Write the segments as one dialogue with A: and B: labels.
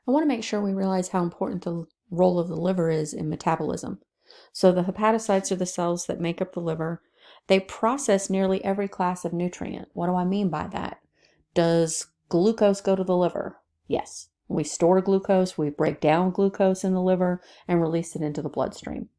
A: I want to make sure we realize how important the role of the liver is in metabolism. So the hepatocytes are the cells that make up the liver. They process nearly every class of nutrient. What do I mean by that? Does glucose go to the liver? Yes. We store glucose, we break down glucose in the liver and release it into the bloodstream.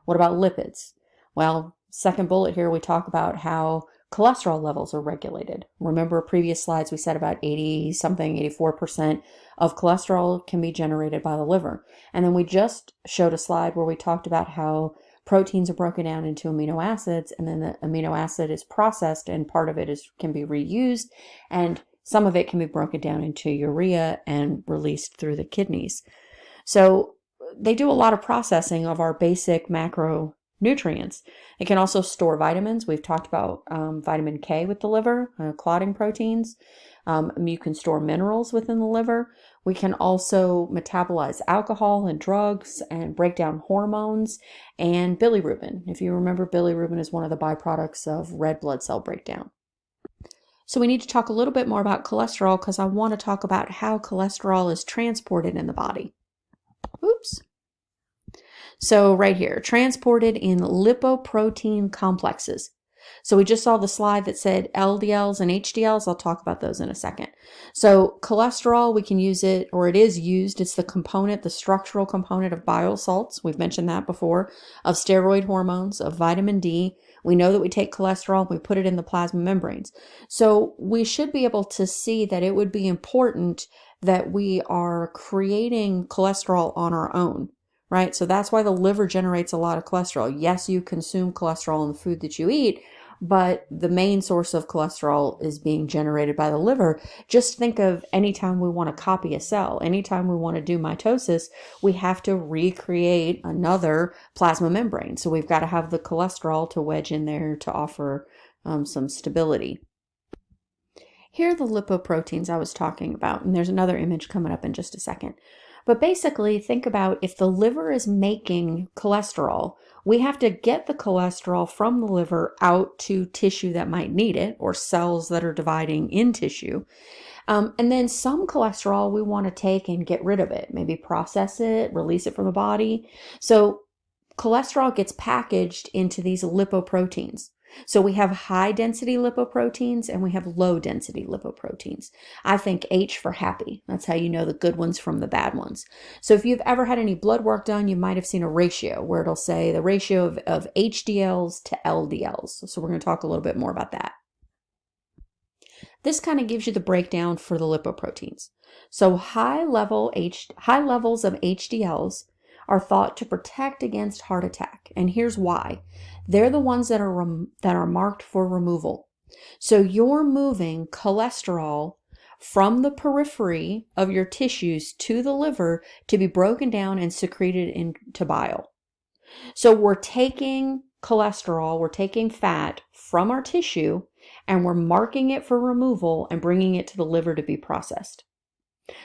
A: What about lipids? Well, second bullet here, we talk about how cholesterol levels are regulated. Remember previous slides, we said about 80 something, 84% of cholesterol can be generated by the liver. And then we just showed a slide where we talked about how proteins are broken down into amino acids, and then the amino acid is processed and part of it can be reused, and some of it can be broken down into urea and released through the kidneys. So they do a lot of processing of our basic macronutrients. It can also store vitamins. We've talked about vitamin K with the liver, clotting proteins. You can store minerals within the liver. We can also metabolize alcohol and drugs and break down hormones and bilirubin. If you remember, bilirubin is one of the byproducts of red blood cell breakdown. So we need to talk a little bit more about cholesterol because I want to talk about how cholesterol is transported in the body. Oops. So right here, transported in lipoprotein complexes. So we just saw the slide that said LDLs and HDLs. I'll talk about those in a second. So cholesterol, we can use it, or it is used. It's the component, the structural component of bile salts. We've mentioned that before, of steroid hormones, of vitamin D. We know that we take cholesterol and we put it in the plasma membranes. So we should be able to see that it would be important that we are creating cholesterol on our own, right? So that's why the liver generates a lot of cholesterol. Yes, you consume cholesterol in the food that you eat, but the main source of cholesterol is being generated by the liver. Just think of anytime we want to copy a cell, anytime we want to do mitosis, we have to recreate another plasma membrane. So we've got to have the cholesterol to wedge in there to offer some stability. Here are the lipoproteins I was talking about, and there's another image coming up in just a second. But basically, think about if the liver is making cholesterol, we have to get the cholesterol from the liver out to tissue that might need it, or cells that are dividing in tissue. And then some cholesterol we want to take and get rid of it, maybe process it, release it from the body. So cholesterol gets packaged into these lipoproteins. So we have high density lipoproteins and we have low density lipoproteins. I think H for happy. That's how you know the good ones from the bad ones. So if you've ever had any blood work done, you might have seen a ratio where it'll say the ratio of HDLs to LDLs. So we're going to talk a little bit more about that. This kind of gives you the breakdown for the lipoproteins. So high levels of HDLs are thought to protect against heart attack. And here's why. They're the ones that are marked for removal. So you're moving cholesterol from the periphery of your tissues to the liver to be broken down and secreted into bile. So we're taking cholesterol, we're taking fat from our tissue, and we're marking it for removal and bringing it to the liver to be processed.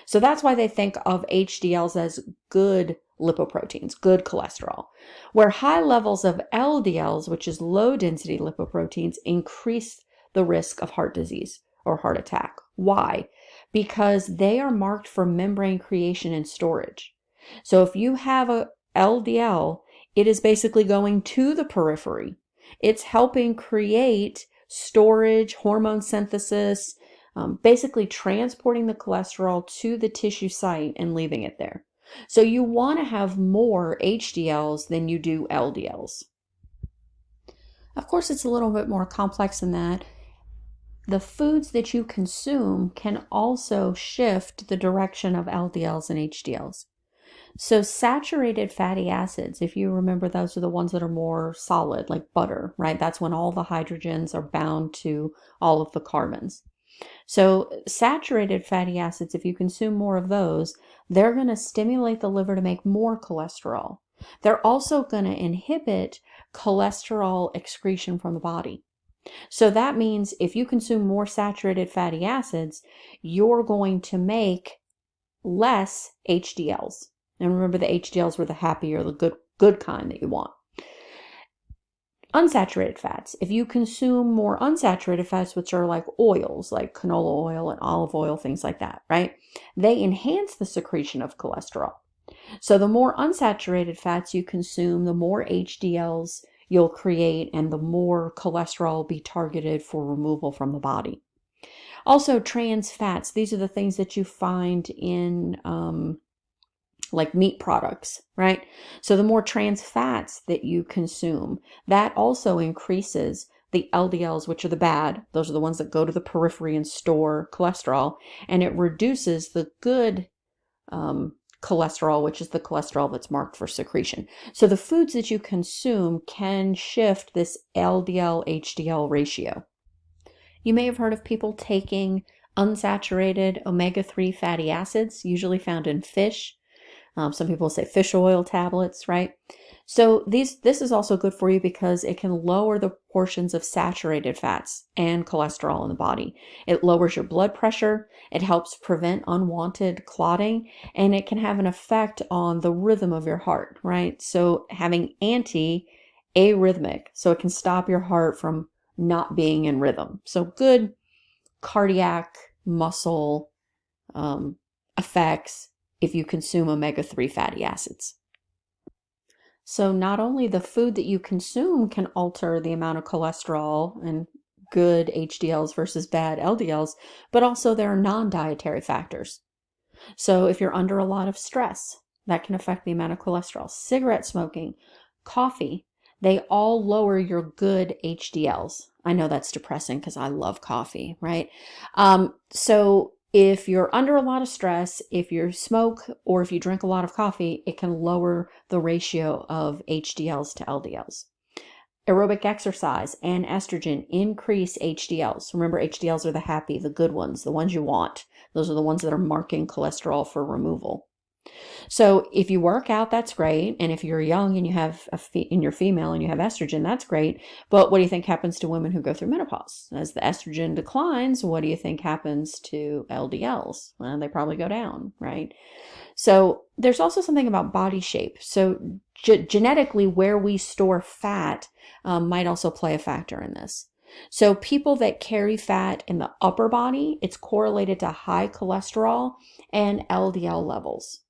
A: So that's why they think of HDLs as good lipoproteins, good cholesterol, where high levels of LDLs, which is low density lipoproteins, increase the risk of heart disease or heart attack. Why? Because they are marked for membrane creation and storage. So if you have a LDL, it is basically going to the periphery. It's helping create storage, hormone synthesis, basically transporting the cholesterol to the tissue site and leaving it there. So you want to have more HDLs than you do LDLs. Of course, it's a little bit more complex than that. The foods that you consume can also shift the direction of LDLs and HDLs. So saturated fatty acids, if you remember, those are the ones that are more solid, like butter, right? That's when all the hydrogens are bound to all of the carbons. So saturated fatty acids, if you consume more of those, they're going to stimulate the liver to make more cholesterol. They're also going to inhibit cholesterol excretion from the body. So that means if you consume more saturated fatty acids, you're going to make less HDLs. And remember, the HDLs were the happy or the good kind that you want. Unsaturated fats. If you consume more unsaturated fats, which are like oils, like canola oil and olive oil, things like that, right? They enhance the secretion of cholesterol. So the more unsaturated fats you consume, the more HDLs you'll create and the more cholesterol will be targeted for removal from the body. Also, trans fats. These are the things that you find in like meat products, right? So the more trans fats that you consume, that also increases the LDLs, which are the bad. Those are the ones that go to the periphery and store cholesterol, and it reduces the good cholesterol, which is the cholesterol that's marked for secretion. So the foods that you consume can shift this LDL-HDL ratio. You may have heard of people taking unsaturated omega-3 fatty acids, usually found in fish. Some people say fish oil tablets, right? So this is also good for you because it can lower the portions of saturated fats and cholesterol in the body. It lowers your blood pressure, it helps prevent unwanted clotting, and it can have an effect on the rhythm of your heart, right? So having anti-arrhythmic, so it can stop your heart from not being in rhythm. So good cardiac muscle effects if you consume omega-3 fatty acids. So not only the food that you consume can alter the amount of cholesterol and good HDLs versus bad LDLs, but also there are non-dietary factors. So if you're under a lot of stress, that can affect the amount of cholesterol. Cigarette smoking, coffee, they all lower your good HDLs. I know that's depressing because I love coffee, right? So if you're under a lot of stress, if you smoke or if you drink a lot of coffee, it can lower the ratio of HDLs to LDLs. Aerobic exercise and estrogen increase HDLs. Remember, HDLs are the happy, the good ones, the ones you want. Those are the ones that are marking cholesterol for removal. So if you work out, that's great. And if you're young and you have and you're female and you have estrogen, that's great. But what do you think happens to women who go through menopause? As the estrogen declines, what do you think happens to LDLs? Well, they probably go down, right? So there's also something about body shape. So genetically, where we store fat might also play a factor in this. So people that carry fat in the upper body, it's correlated to high cholesterol and LDL levels.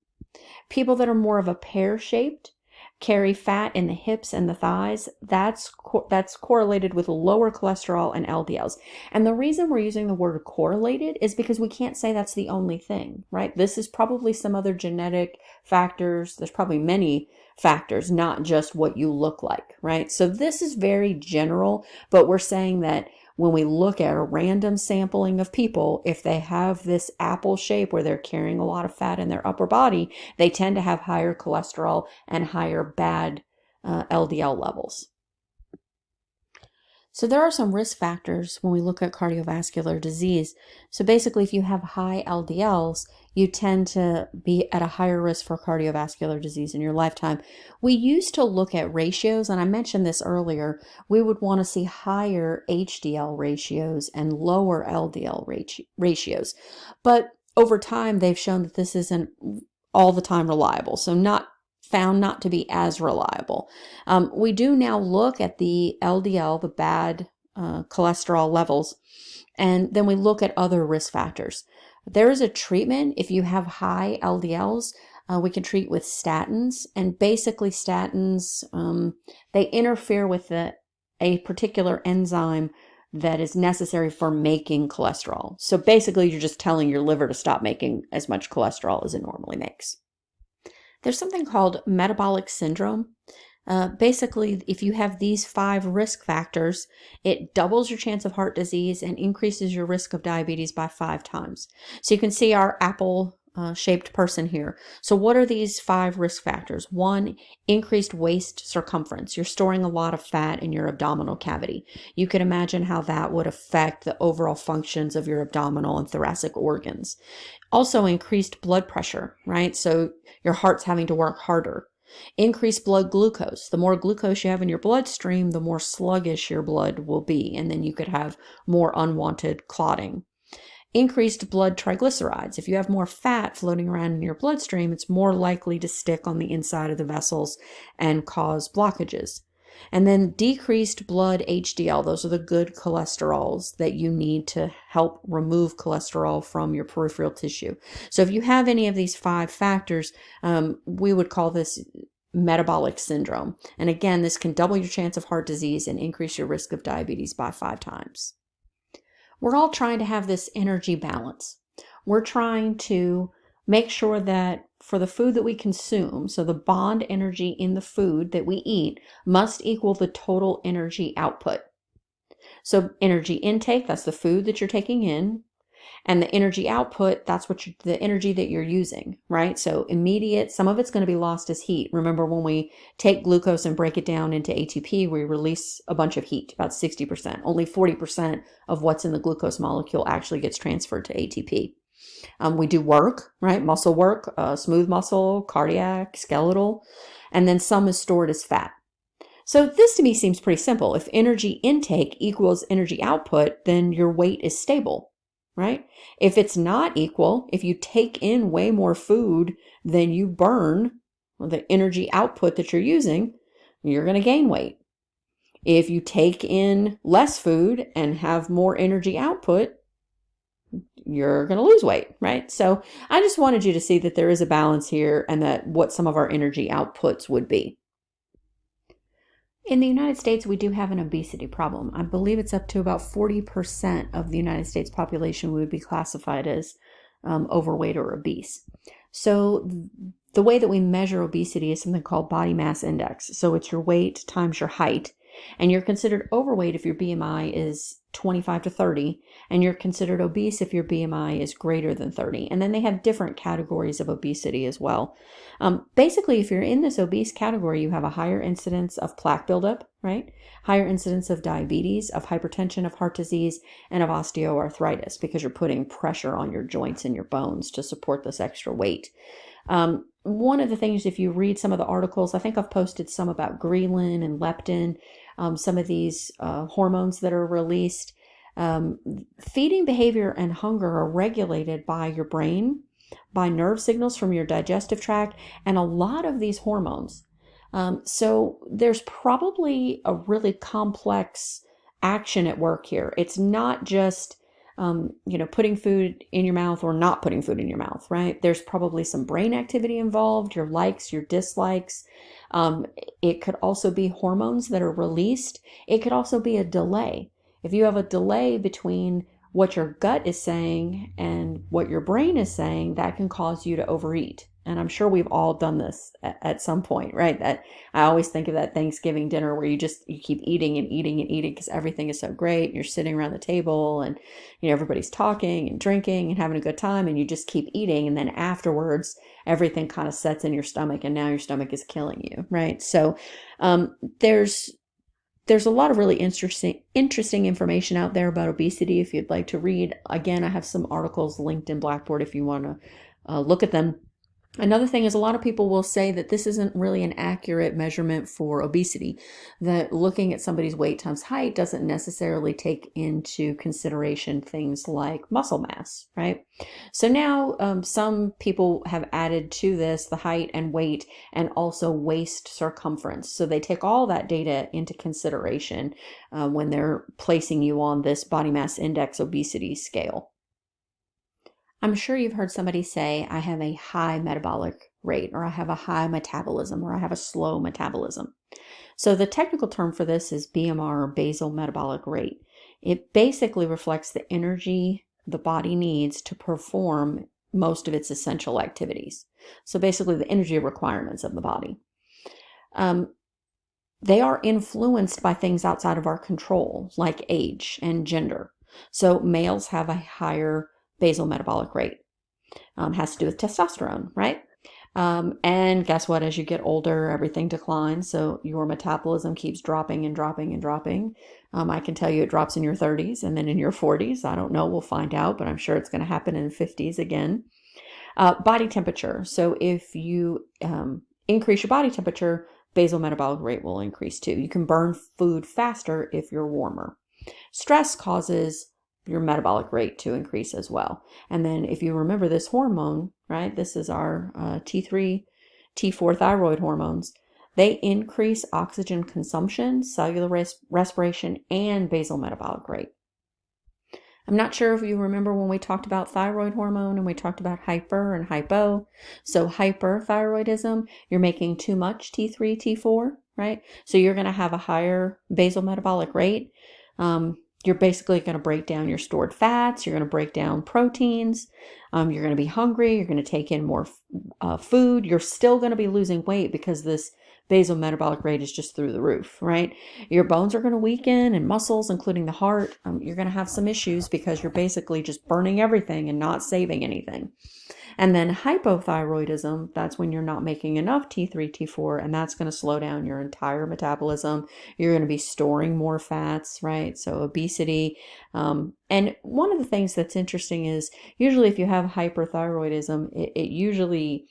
A: People that are more of a pear-shaped carry fat in the hips and the thighs. That's correlated with lower cholesterol and LDLs. And the reason we're using the word correlated is because we can't say that's the only thing, right? This is probably some other genetic factors. There's probably many factors, not just what you look like, right? So this is very general, but we're saying that when we look at a random sampling of people, if they have this apple shape where they're carrying a lot of fat in their upper body, they tend to have higher cholesterol and higher bad LDL levels. So there are some risk factors when we look at cardiovascular disease. So basically, if you have high LDLs, you tend to be at a higher risk for cardiovascular disease in your lifetime. We used to look at ratios, and I mentioned this earlier. We would want to see higher HDL ratios and lower LDL ratios. But over time, they've shown that this isn't all the time reliable. So found not to be as reliable. We do now look at the LDL, the bad cholesterol levels, and then we look at other risk factors. There is a treatment if you have high LDLs. We can treat with statins, and basically statins, they interfere with a particular enzyme that is necessary for making cholesterol. So basically, you're just telling your liver to stop making as much cholesterol as it normally makes. There's something called metabolic syndrome. Basically, if you have these 5 risk factors, it doubles your chance of heart disease and increases your risk of diabetes by 5 times. So you can see our apple shaped person here. So what are these 5 risk factors? 1, increased waist circumference. You're storing a lot of fat in your abdominal cavity. You can imagine how that would affect the overall functions of your abdominal and thoracic organs. Also increased blood pressure, right? So your heart's having to work harder. Increased blood glucose. The more glucose you have in your bloodstream, the more sluggish your blood will be, and then you could have more unwanted clotting. Increased blood triglycerides. If you have more fat floating around in your bloodstream, it's more likely to stick on the inside of the vessels and cause blockages. And then decreased blood HDL, those are the good cholesterols that you need to help remove cholesterol from your peripheral tissue. So if you have any of these 5 factors, we would call this metabolic syndrome. And again, this can double your chance of heart disease and increase your risk of diabetes by 5 times. We're all trying to have this energy balance. We're trying to make sure that for the food that we consume, so the bond energy in the food that we eat must equal the total energy output. So energy intake, that's the food that you're taking in, and the energy output, that's the energy that you're using, right? So immediate, some of it's going to be lost as heat. Remember, when we take glucose and break it down into ATP, we release a bunch of heat, about 60%. Only 40% of what's in the glucose molecule actually gets transferred to ATP. We do work, right? Muscle work, smooth muscle, cardiac, skeletal, and then some is stored as fat. So this to me seems pretty simple. If energy intake equals energy output, then your weight is stable, right? If it's not equal, if you take in way more food than you burn, the energy output that you're using, you're going to gain weight. If you take in less food and have more energy output, you're going to lose weight, right? So I just wanted you to see that there is a balance here and that what some of our energy outputs would be. In the United States, we do have an obesity problem. I believe it's up to about 40% of the United States population would be classified as overweight or obese. So the way that we measure obesity is something called body mass index. So it's your weight times your height. And you're considered overweight if your BMI is 25 to 30, and you're considered obese if your BMI is greater than 30. And then they have different categories of obesity as well. Basically, if you're in this obese category, you have a higher incidence of plaque buildup, right? Higher incidence of diabetes, of hypertension, of heart disease, and of osteoarthritis, because you're putting pressure on your joints and your bones to support this extra weight. One of the things, if you read some of the articles, I think I've posted some about ghrelin and leptin, some of these hormones that are released. Feeding behavior and hunger are regulated by your brain, by nerve signals from your digestive tract, and a lot of these hormones. So there's probably a really complex action at work here. It's not just putting food in your mouth or not putting food in your mouth, right? There's probably some brain activity involved, your likes, your dislikes. It could also be hormones that are released. It could also be a delay. If you have a delay between what your gut is saying and what your brain is saying, that can cause you to overeat. And I'm sure we've all done this at some point, right? That I always think of that Thanksgiving dinner where you keep eating and eating and eating because everything is so great. And you're sitting around the table and, everybody's talking and drinking and having a good time, and you just keep eating. And then afterwards, everything kind of sets in your stomach, and now your stomach is killing you, right? So there's a lot of really interesting information out there about obesity if you'd like to read. Again, I have some articles linked in Blackboard if you want to look at them. Another thing is, a lot of people will say that this isn't really an accurate measurement for obesity, that looking at somebody's weight times height doesn't necessarily take into consideration things like muscle mass, right? So now some people have added to this the height and weight and also waist circumference. So they take all that data into consideration when they're placing you on this body mass index obesity scale. I'm sure you've heard somebody say, I have a high metabolic rate, or I have a high metabolism, or I have a slow metabolism. So the technical term for this is BMR, or basal metabolic rate. It basically reflects the energy the body needs to perform most of its essential activities. So basically the energy requirements of the body. They are influenced by things outside of our control, like age and gender. So males have a higher basal metabolic rate. Has to do with testosterone, right? And guess what? As you get older, everything declines. So your metabolism keeps dropping and dropping and dropping. I can tell you it drops in your 30s and then in your 40s. I don't know. We'll find out, but I'm sure it's going to happen in 50s again. Body temperature. So if you increase your body temperature, basal metabolic rate will increase too. You can burn food faster if you're warmer. Stress causes your metabolic rate to increase as well. And then if you remember this hormone, right, this is our T3, T4 thyroid hormones. They increase oxygen consumption, cellular respiration, and basal metabolic rate. I'm not sure if you remember when we talked about thyroid hormone and we talked about hyper and hypo. So hyperthyroidism, you're making too much T3, T4, right? So you're going to have a higher basal metabolic rate. You're basically going to break down your stored fats. You're going to break down proteins. You're going to be hungry. You're going to take in more food. You're still going to be losing weight because this basal metabolic rate is just through the roof, right? Your bones are going to weaken and muscles, including the heart. You're going to have some issues because you're basically just burning everything and not saving anything. And then hypothyroidism, that's when you're not making enough T3, T4, and that's going to slow down your entire metabolism. You're going to be storing more fats, right? So obesity. And one of the things that's interesting is usually if you have hyperthyroidism, it usually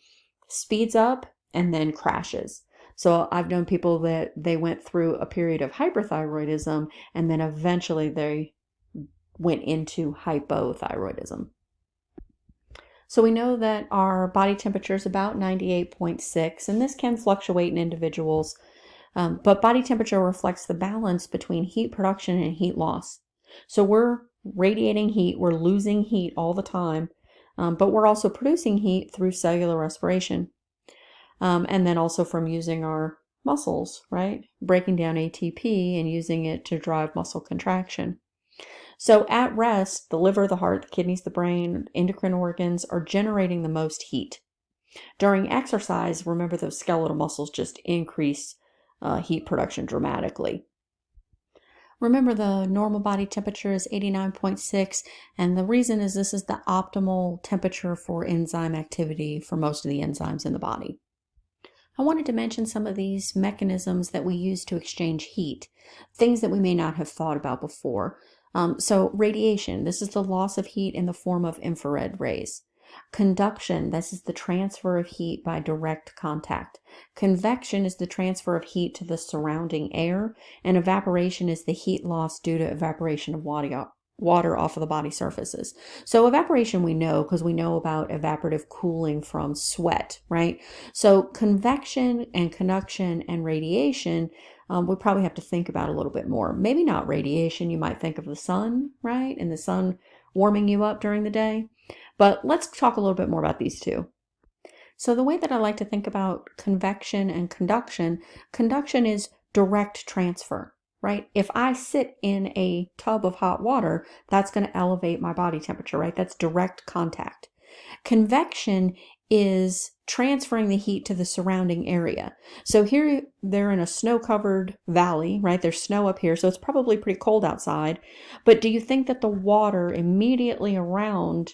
A: speeds up and then crashes. So I've known people that they went through a period of hyperthyroidism and then eventually they went into hypothyroidism. So we know that our body temperature is about 98.6, and this can fluctuate in individuals, but body temperature reflects the balance between heat production and heat loss. So we're radiating heat, we're losing heat all the time, but we're also producing heat through cellular respiration, and then also from using our muscles, right? Breaking down ATP and using it to drive muscle contraction. So at rest, the liver, the heart, the kidneys, the brain, endocrine organs are generating the most heat. During exercise, remember those skeletal muscles just increase heat production dramatically. Remember the normal body temperature is 89.6, and the reason is this is the optimal temperature for enzyme activity for most of the enzymes in the body. I wanted to mention some of these mechanisms that we use to exchange heat, things that we may not have thought about before. So radiation, this is the loss of heat in the form of infrared rays. Conduction, this is the transfer of heat by direct contact. Convection is the transfer of heat to the surrounding air, and evaporation is the heat loss due to evaporation of water off of the body surfaces. So evaporation we know because we know about evaporative cooling from sweat, right? So convection and conduction and radiation, we probably have to think about a little bit more. Maybe not radiation, you might think of the sun, right? And the sun warming you up during the day. But let's talk a little bit more about these two. So the way that I like to think about convection and conduction is direct transfer, right? If I sit in a tub of hot water, that's going to elevate my body temperature, right? That's direct contact. Convection is transferring the heat to the surrounding area. So here they're in a snow-covered valley, right? There's snow up here, so it's probably pretty cold outside. But do you think that the water immediately around,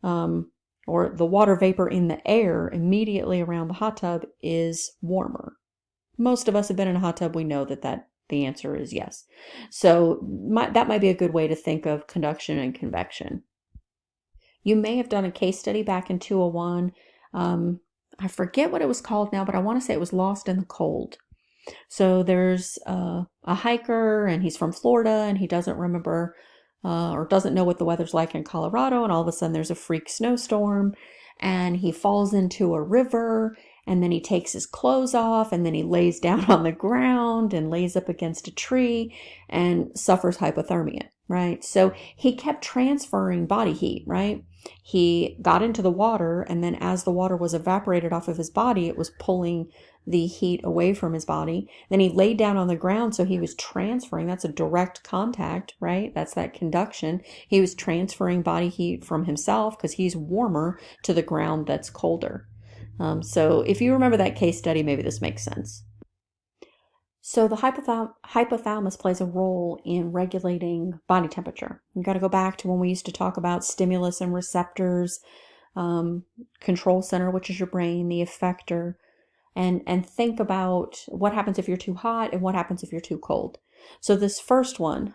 A: or the water vapor in the air immediately around the hot tub is warmer? Most of us have been in a hot tub. We know that the answer is yes. So that might be a good way to think of conduction and convection. You may have done a case study back in 201. I forget what it was called now, but I want to say it was Lost in the Cold. So there's a hiker, and he's from Florida, and he doesn't remember or doesn't know what the weather's like in Colorado, and all of a sudden there's a freak snowstorm, and he falls into a river, and then he takes his clothes off, and then he lays down on the ground and lays up against a tree and suffers hypothermia, right? So he kept transferring body heat, right? He got into the water, and then as the water was evaporated off of his body, it was pulling the heat away from his body. Then he laid down on the ground, so he was transferring. That's a direct contact, right? That's that conduction. He was transferring body heat from himself because he's warmer to the ground that's colder. So if you remember that case study, maybe this makes sense. So the hypothalamus plays a role in regulating body temperature. You've got to go back to when we used to talk about stimulus and receptors, control center, which is your brain, the effector, and think about what happens if you're too hot and what happens if you're too cold. So this first one,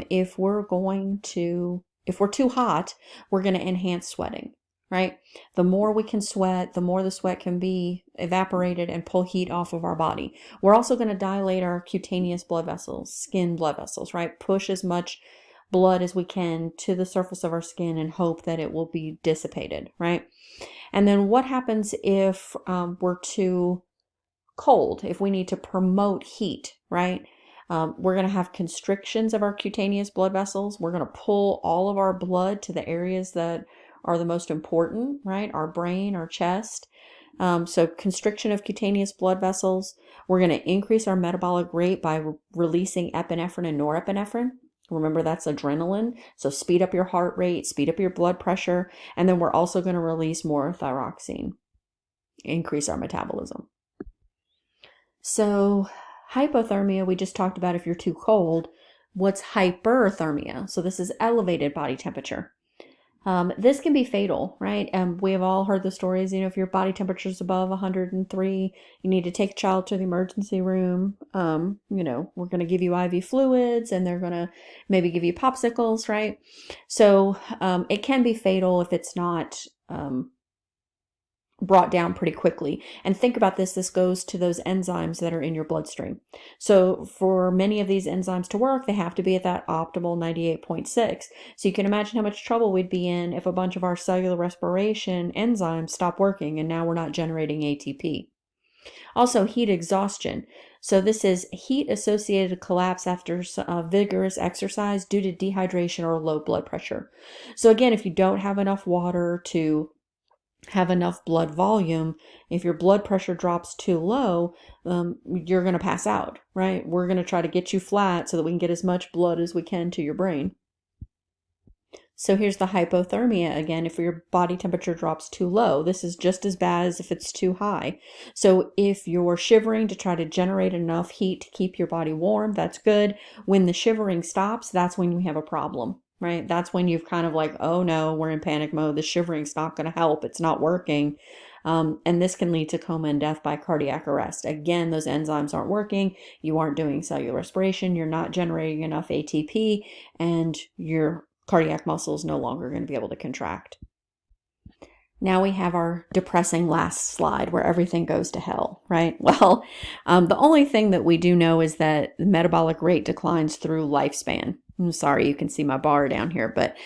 A: if we're too hot, we're going to enhance sweating, right? The more we can sweat, the more the sweat can be evaporated and pull heat off of our body. We're also going to dilate our cutaneous blood vessels, skin blood vessels, right? Push as much blood as we can to the surface of our skin and hope that it will be dissipated, right? And then what happens if we're too cold, if we need to promote heat, right? We're going to have constrictions of our cutaneous blood vessels. We're going to pull all of our blood to the areas that are the most important, right? Our brain, our chest. So constriction of cutaneous blood vessels. We're going to increase our metabolic rate by releasing epinephrine and norepinephrine. Remember, that's adrenaline. So speed up your heart rate, speed up your blood pressure. And then we're also going to release more thyroxine, increase our metabolism. So hypothermia, we just talked about if you're too cold. What's hyperthermia? So this is elevated body temperature. This can be fatal, right? We have all heard the stories, if your body temperature is above 103, you need to take a child to the emergency room. We're going to give you IV fluids and they're going to maybe give you popsicles, right? So it can be fatal if it's not brought down pretty quickly. And think about this goes to those enzymes that are in your bloodstream. So for many of these enzymes to work, they have to be at that optimal 98.6. So you can imagine how much trouble we'd be in if a bunch of our cellular respiration enzymes stop working and now we're not generating ATP. Also, heat exhaustion. So this is heat-associated collapse after vigorous exercise due to dehydration or low blood pressure. So again, if you don't have enough water to have enough blood volume, if your blood pressure drops too low, you're going to pass out, right? We're going to try to get you flat so that we can get as much blood as we can to your brain. So here's the hypothermia again. If your body temperature drops too low, this is just as bad as if it's too high. So if you're shivering to try to generate enough heat to keep your body warm, that's good. When the shivering stops, that's when you have a problem. Right? That's when you've kind of like, oh no, we're in panic mode. The shivering's not going to help. It's not working. And this can lead to coma and death by cardiac arrest. Again, those enzymes aren't working. You aren't doing cellular respiration. You're not generating enough ATP and your cardiac muscle is no longer going to be able to contract. Now we have our depressing last slide where everything goes to hell, right? Well, the only thing that we do know is that the metabolic rate declines through lifespan. I'm sorry, you can see my bar down here, but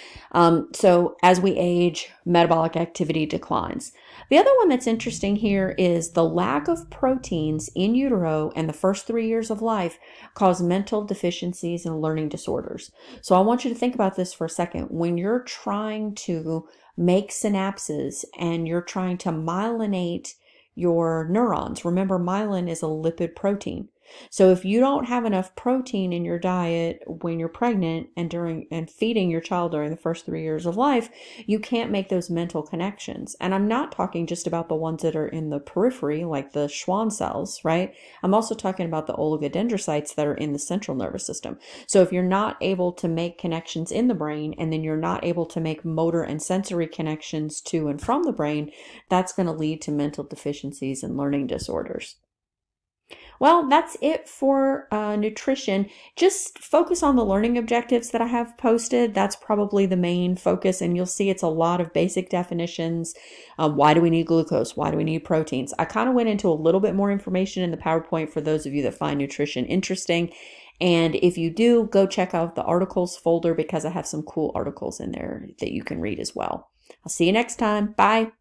A: so as we age, metabolic activity declines. The other one that's interesting here is the lack of proteins in utero and the first 3 years of life cause mental deficiencies and learning disorders. So I want you to think about this for a second. When you're trying to make synapses and you're trying to myelinate your neurons, remember myelin is a lipid protein. So if you don't have enough protein in your diet when you're pregnant and feeding your child during the first 3 years of life, you can't make those mental connections. And I'm not talking just about the ones that are in the periphery, like the Schwann cells, right? I'm also talking about the oligodendrocytes that are in the central nervous system. So if you're not able to make connections in the brain, and then you're not able to make motor and sensory connections to and from the brain, that's going to lead to mental deficiencies and learning disorders. Well, that's it for nutrition. Just focus on the learning objectives that I have posted. That's probably the main focus, and you'll see it's a lot of basic definitions. Why do we need glucose? Why do we need proteins? I kind of went into a little bit more information in the PowerPoint for those of you that find nutrition interesting. And if you do, go check out the articles folder because I have some cool articles in there that you can read as well. I'll see you next time. Bye.